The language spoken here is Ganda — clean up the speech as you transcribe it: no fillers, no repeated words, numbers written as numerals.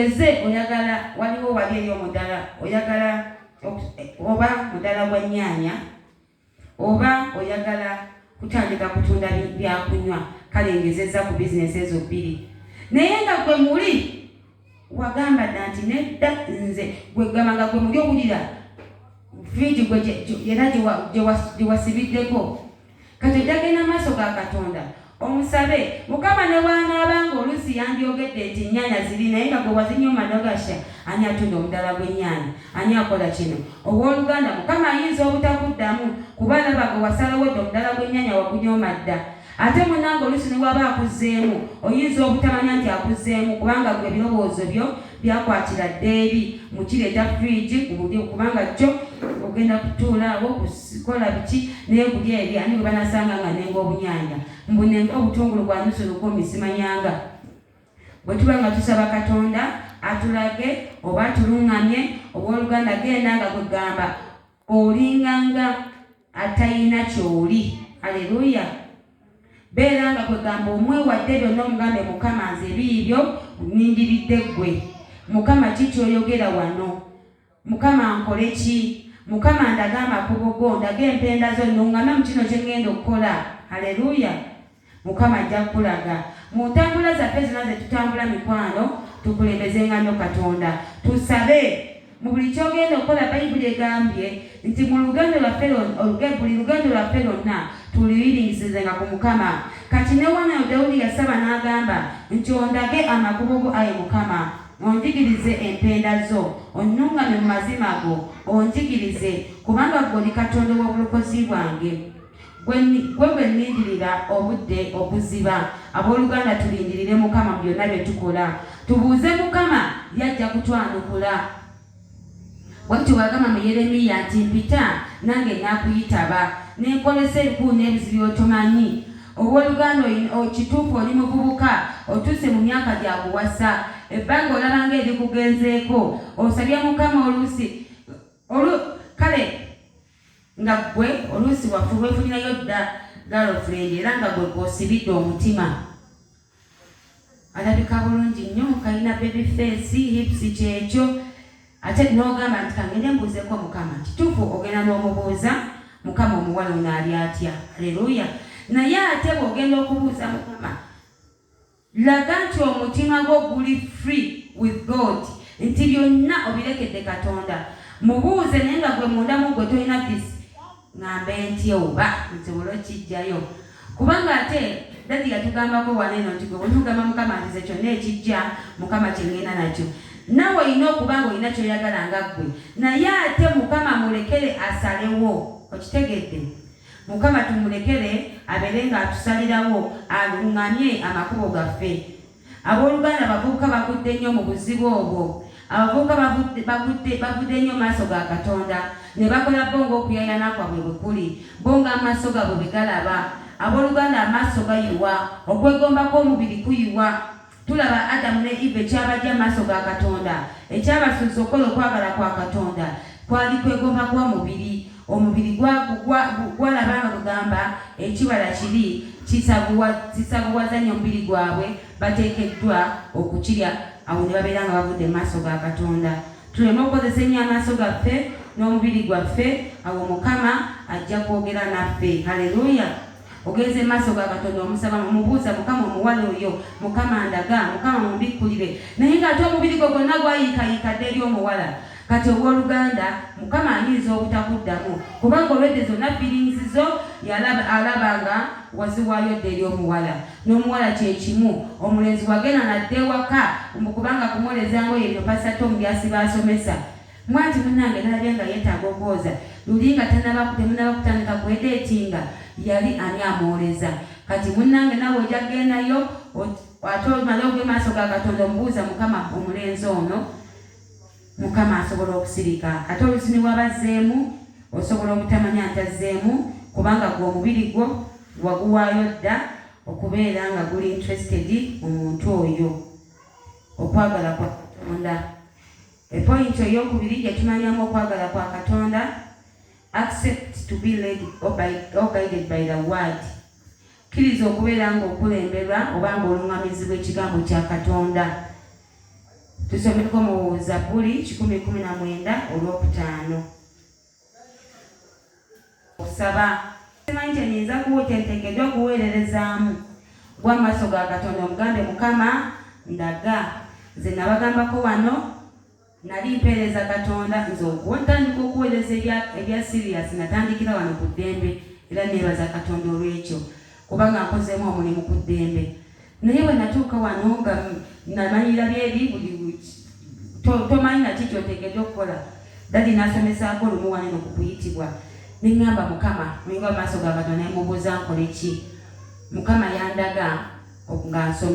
eze oyagala waliwo wali eri omudala oyagala oba mudala gwa nnyaanya oba oyagala kutandika kutunda byakunywa kale ngezeza ku bizinesi ezo bbiri naye nga gwe muli wagamba nti nedda nze gwe gamanga gwe muli owulira fridge gwe era gye wasibiddeko kati ojjagenda maaso ga Katonda omusabe mukama ne wanaabanga oluusi yandyogedde nti nnyaanya ziri naye nga gwe wazinyoma nogasha ani atunda omudala gw'ennyaanya ani akola kino owooluganda mukama ayinza obutakuddamu kuba alaba gwe wasalawo dde omudala gw'ennyaanya wagunyooma dda ate munange oluusi ne waba akuzzeemu oyinza obutamanya nti akuzzeemu kubanga gwe ebirowoozo byo byakwatira dde eri mukireeta fridge kubanga kyo ogenda kutuulaawo kukola biki naye guli eri ani bwe banasanga nga nenga obunyanja mbunenga obutungulu bwa nusu lukumi simanyanga bwe tuba nga tusaba Katonda atulage oba atuluŋŋamye obooluganda genda nga kwegamba olinganga atayina kyoli. Haleluya. Beera nga kwegamba omwewadde byonna omugambe mukama nze ebiibyo nindiridde ggwe mukama kikyoyogera wano mukama nkole ki mukama ndaga amakubo go ndaga empenda zo nnuŋŋame mu kino kye ŋŋenda okukola. Haleluya. Mukama ajja kukulaga mu ntambula zaffe zonna ze tutambula mikwano tukulembezenga nnyo Katonda tusabe mu buli kyogenda okukola. Bayibuli egambye nti mu lugendo lwaffe buli lugendo lwaffe lwonna tuliyiringisizenga ku mukama. Kati ne wana Dawudi yasaba n'agamba nti ondage amakubo go aye mukama onjigirize empenda zo onnuŋŋame mu mazima go onjigirize kubanga ggwe oli Katonda w'obulokozi bwange gwe bwe nnindirira obudde okuziba. Abooluganda tulindirire mukama mu byonna bye tukola tubuuze mukama yajja kutwanukula. Bwatyo bwagamba mu Yeremiya nti mpita nange nakuyitaba nenkolesa ebikulu n'ebizibu otomanyi. Obooluganda kituufu oli muvubuka otuuse mu myaka gya kuwasa ebbanga olabanga erikugenzeeko osabye mukama oluusi kale nga gwe oluusi waffe weefunirayo dda girlfriend era nga gwe gw'osibidde omutima alabika bulungi nnyo kalina baby face hips kyekyo ate n'ogamba nti kangende mbuuzeeko mukama. Kituufu ogenda n'omubuuza mukama omuwala ono ali atya. Haleluya. Naye ate bw'ogenda okubuuza mukama laga nti omutima gwo guli free with God nti byonna obirekedde Katonda. Mubuuze naye nga gwe mundamu gwe tolina disi ng'ambe nti oba nsobola okijjayo kubanga ate dadi yatugambako waneeno nti gwe bwetugamba mukama ntize kyonna ekijja mukama kyengenda nakyo nawe olina okubanga olina kyoyagala nga ggwe naye ate mukama mulekere asalewo. Okitegedde? Mukama tumulekere abeere nga atusalirawo aluŋŋamye amakubo gaffe. Abooluganda abavubuka bagudde nnyo mu buzibu obwo. Abavubuka bavudde nnyo maaso ga Katonda ne bakola bo ng'okuyayana kwabwe bwe kuli bo ng'amaaso gaabwe bwe galaba. Abooluganda amaaso gayiwa okwegomba kw'omubiri kuyiwa. Tulaba Adamu ne Eve ekyabajja maaso ga Katonda ekyabasuuza okukola okwagala kwa Katonda kwali kwegomba kw'omubiri. Omubiri gwalabanga kugamba ekibala kiri kisabuwaza nnyo omubiri gwabwe bateekeddwa okukirya awo ne babeera nga bavudde maaso ga Katonda. Tuleme okukozesa ennyo amaaso gaffe n'omubiri gwaffe awo mukama ajja kwogera naffe. Haleluya. Ogenze maaso ga Katonda omusaba omubuuza mukama omuwala oyo mukama ndaga mukama mumbikkulire naye ng'ate omubiri gwo gwonna gwayiikayiikadde eri omuwala. Kati owooluganda mukama ayinza obutakuddamu kubanga olwedde zonna feelings zo alabanga waziwaayo dde eri omuwala n'omuwala kyekimu omulenzi wagenda nadde ewaka kubanga kumwolezango ebyo pasata omubyasi basomesa mwati munnange nalabye nga yeetaaga okwoza luli nga temunaba kutandika kwedeetinga yali ani amwoleza. Kati munnange nawe ojja kugendayo ate omale ogw'emaaso ga Katonda omubuuza mukama omulenzi ono mukama asobola okusirika. Ate oluusi ne wabazzeemu osobola obutamanya ntazzeemu kubanga gwe omubiri gwo waguwaayo dda okubeera nga guli interested mu muntu oyo okwagala kwa Katonda. Epointi ey'okubiri gye tumanyamu okwagala kwa Katonda accept to be led or guided by the word. Kkiriza okubeera nga okulemberwa oba nga oluŋŋamizibwa ekigambo kya Katonda. Tusomeko mu Zaburi 119 olw'okutaano. Osaba simanyi nti nyinza kuwutentekeddwa okuweererezaamu gwa maaso ga Katonda omugambe Mukama ndaga. Nze nabagambako wano nali mpeereza Katonda nze okuwatandika okuweereza ebya serious natandikira wano ku ddembe era neebaza Katonda olw'ekyo kubanga nkozeemu omulimu ku ddembe. Naye bwe natuuka wano nga namanyira byeri buli tomanyi naki kyoteekeddwa okukola. Dadi n'asomesaako olumu waneno ku kuyitibwa neŋŋamba Mukama olinga mu maaso ga Katonda nemubuuza nkole ki. Mukama yandaga nga nsoma